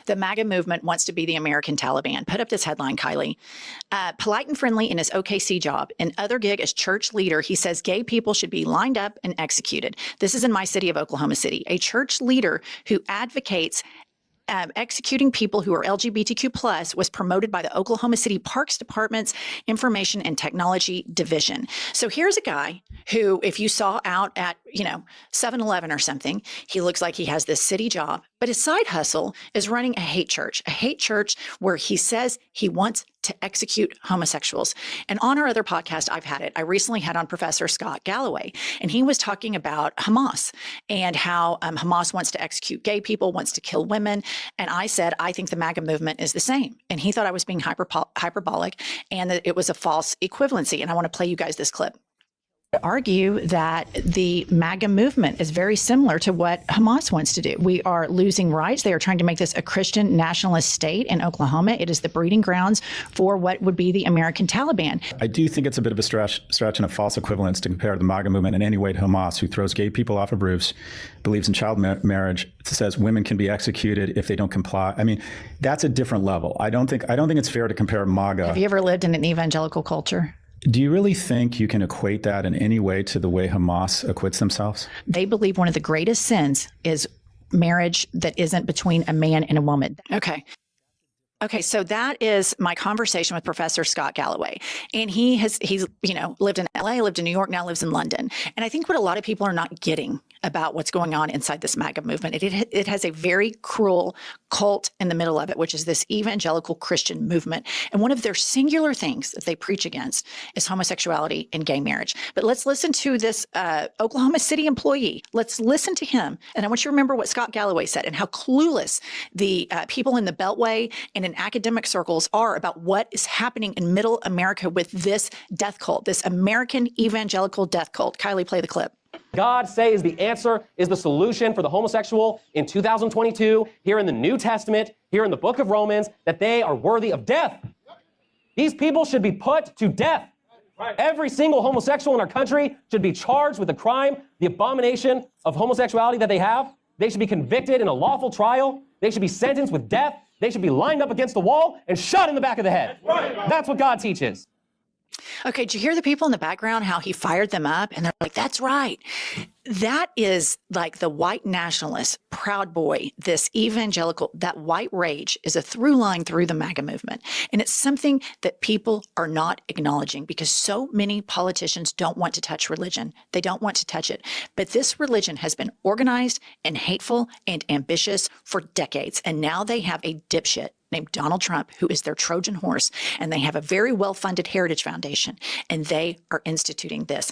The MAGA movement wants to be the American Taliban. Put up this headline, Kylie. Polite and friendly in his OKC job. In other gig as church leader, he says gay people should be lined up and executed. This is in my city of Oklahoma City. A church leader who advocates executing people who are LGBTQ plus was promoted by the Oklahoma City Parks Department's Information and Technology Division. So here's a guy who, if you saw out at, 7-Eleven or something, he looks like he has this city job, but his side hustle is running a hate church where he says he wants to execute homosexuals. And on our other podcast, I recently had on Professor Scott Galloway, and he was talking about Hamas and how Hamas wants to execute gay people, wants to kill women. And I said, I think the MAGA movement is the same. And he thought I was being hyperbolic and that it was a false equivalency. And I want to play you guys this clip. Argue that the MAGA movement is very similar to what Hamas wants to do. We are losing rights. They are trying to make this a Christian nationalist state in Oklahoma. It is the breeding grounds for what would be the American Taliban. I do think it's a bit of a stretch and a false equivalence to compare the MAGA movement in any way to Hamas, who throws gay people off of roofs, believes in child marriage, says women can be executed if they don't comply. I mean, that's a different level. I don't think it's fair to compare MAGA. Have you ever lived in an evangelical culture? Do you really think you can equate that in any way to the way Hamas acquits themselves? They believe one of the greatest sins is marriage that isn't between a man and a woman. Okay, so that is my conversation with Professor Scott Galloway. And he's lived in LA, lived in New York, now lives in London. And I think what a lot of people are not getting about what's going on inside this MAGA movement, it has a very cruel cult in the middle of it, which is this evangelical Christian movement. And one of their singular things that they preach against is homosexuality and gay marriage. But let's listen to this Oklahoma City employee. Let's listen to him. And I want you to remember what Scott Galloway said and how clueless the people in the Beltway and in academic circles are about what is happening in middle America with this death cult, this American evangelical death cult. Kylie, play the clip. God says the answer is the solution for the homosexual in 2022, here in the New Testament, here in the book of Romans, that they are worthy of death. These people should be put to death. Every single homosexual in our country should be charged with the crime, the abomination of homosexuality that they have. They should be convicted in a lawful trial. They should be sentenced with death. They should be lined up against the wall and shot in the back of the head. That's what God teaches. Okay, did you hear the people in the background, how he fired them up? And they're like, that's right. That is like the white nationalist, Proud Boy, this evangelical, that white rage is a through line through the MAGA movement. And it's something that people are not acknowledging because so many politicians don't want to touch religion. They don't want to touch it. But this religion has been organized and hateful and ambitious for decades. And now they have a dipshit named Donald Trump, who is their Trojan horse, and they have a very well-funded Heritage Foundation, and they are instituting this.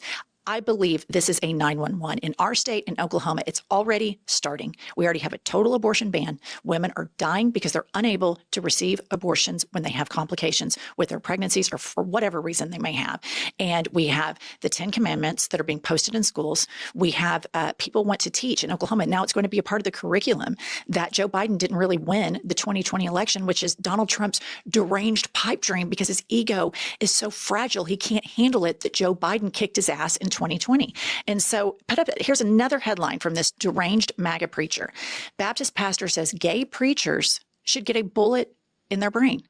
I believe this is a 911. In our state, in Oklahoma, it's already starting. We already have a total abortion ban. Women are dying because they're unable to receive abortions when they have complications with their pregnancies or for whatever reason they may have. And we have the 10 Commandments that are being posted in schools. We have people want to teach in Oklahoma. Now it's going to be a part of the curriculum that Joe Biden didn't really win the 2020 election, which is Donald Trump's deranged pipe dream because his ego is so fragile. He can't handle it that Joe Biden kicked his ass in 2020. And so here's another headline from this deranged MAGA preacher. Baptist pastor says gay preachers should get a bullet in their brain.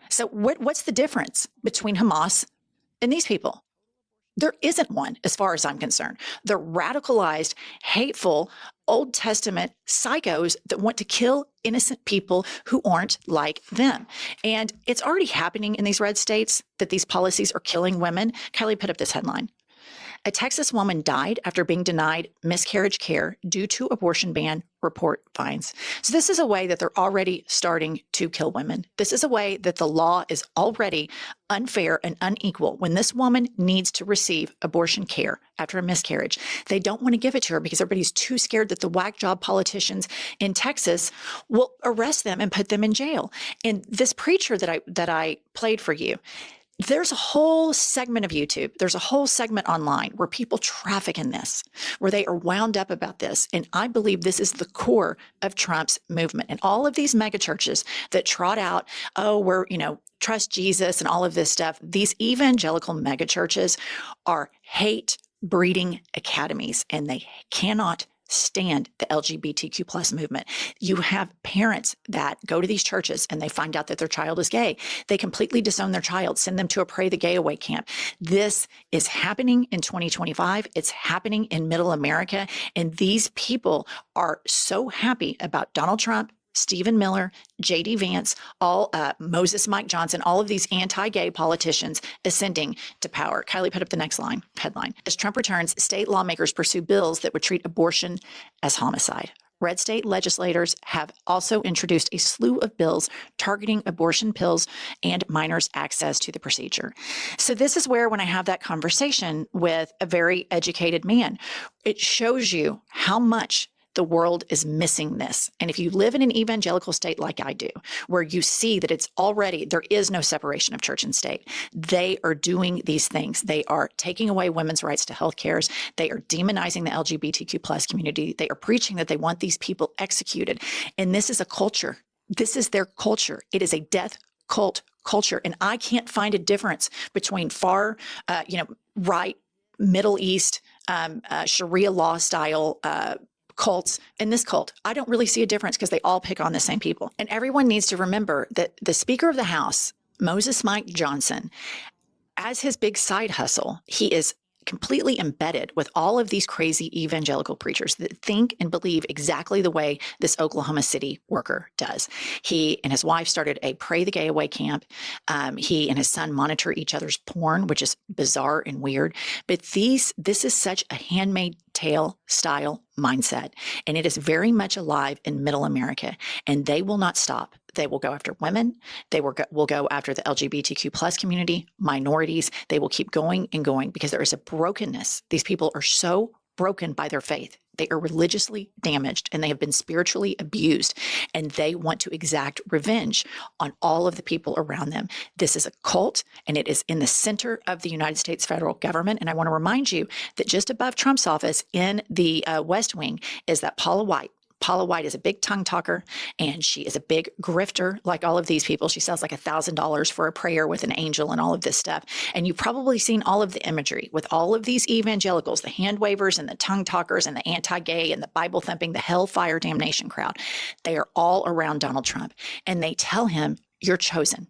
So what's the difference between Hamas and these people? There isn't one, as far as I'm concerned. They're radicalized, hateful, Old Testament psychos that want to kill innocent people who aren't like them. And it's already happening in these red states that these policies are killing women. Kylie, put up this headline. A Texas woman died after being denied miscarriage care due to abortion ban, report finds. So this is a way that they're already starting to kill women. This is a way that the law is already unfair and unequal. When this woman needs to receive abortion care after a miscarriage, they don't want to give it to her because everybody's too scared that the whack job politicians in Texas will arrest them and put them in jail. And this preacher that I played for you, there's a whole segment of YouTube, there's a whole segment online where people traffic in this, where they are wound up about this. And I believe this is the core of Trump's movement. And all of these mega churches that trot out, trust Jesus and all of this stuff, these evangelical mega churches are hate breeding academies, and they cannot stand the LGBTQ plus movement. You have parents that go to these churches and they find out that their child is gay. They completely disown their child, send them to a Pray the Gay Away camp. This is happening in 2025. It's happening in Middle America. And these people are so happy about Donald Trump, Stephen Miller, J.D. Vance, all Moses Mike Johnson, all of these anti-gay politicians ascending to power. Kylie, put up the next headline. As Trump returns, state lawmakers pursue bills that would treat abortion as homicide. Red state legislators have also introduced a slew of bills targeting abortion pills and minors' access to the procedure. So this is where, when I have that conversation with a very educated man, it shows you how much the world is missing this. And if you live in an evangelical state like I do, where you see that it's already, there is no separation of church and state, they are doing these things. They are taking away women's rights to health care. They are demonizing the LGBTQ plus community. They are preaching that they want these people executed. And this is a culture. This is their culture. It is a death cult culture. And I can't find a difference between far, right, Middle East, Sharia law style, cults and this cult. I don't really see a difference because they all pick on the same people. And everyone needs to remember that the Speaker of the House, Moses Mike Johnson, as his big side hustle, he is completely embedded with all of these crazy evangelical preachers that think and believe exactly the way this Oklahoma City worker does. He and his wife started a Pray the Gay Away camp. He and his son monitor each other's porn, which is bizarre and weird. But this is such a Handmaid's Tale style mindset, and it is very much alive in Middle America, and they will not stop. They will go after women. They will go after the LGBTQ plus community, minorities. They will keep going and going because there is a brokenness. These people are so broken by their faith. They are religiously damaged and they have been spiritually abused, and they want to exact revenge on all of the people around them. This is a cult, and it is in the center of the United States federal government. And I want to remind you that just above Trump's office in the West Wing is that Paula White. Paula White is a big tongue talker, and she is a big grifter like all of these people. She sells like $1,000 for a prayer with an angel and all of this stuff. And you've probably seen all of the imagery with all of these evangelicals, the hand wavers and the tongue talkers and the anti-gay and the Bible thumping, the hellfire damnation crowd. They are all around Donald Trump, and they tell him, "You're chosen.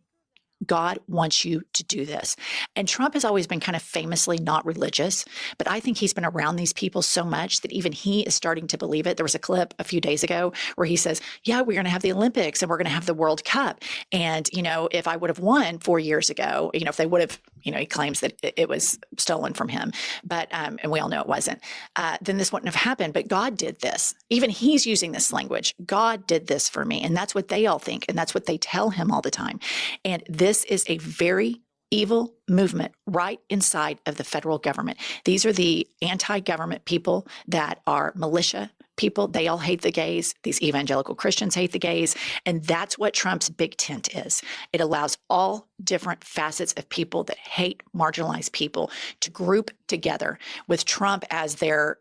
God wants you to do this." And Trump has always been kind of famously not religious, but I think he's been around these people so much that even he is starting to believe it. There was a clip a few days ago where he says, "Yeah, we're going to have the Olympics and we're going to have the World Cup. And, if I would have won 4 years ago, if they would have," he claims that it was stolen from him, but, and we all know it wasn't, then this wouldn't have happened. But God did this. Even he's using this language. God did this for me. And that's what they all think. And that's what they tell him all the time. And this is a very evil movement right inside of the federal government. These are the anti-government people that are militia people. They all hate the gays. These evangelical Christians hate the gays. And that's what Trump's big tent is. It allows all different facets of people that hate marginalized people to group together with Trump as their,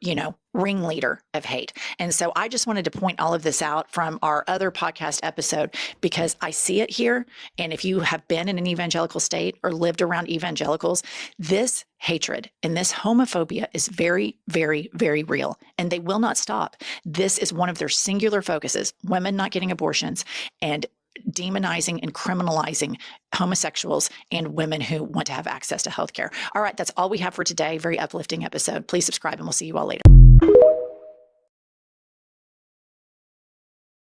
ringleader of hate. And so I just wanted to point all of this out from our other podcast episode because I see it here. And if you have been in an evangelical state or lived around evangelicals, this hatred and this homophobia is very, very, very real, and they will not stop. This is one of their singular focuses: women not getting abortions and demonizing and criminalizing homosexuals and women who want to have access to healthcare. All right, that's all we have for today. Very uplifting episode. Please subscribe, and we'll see you all later.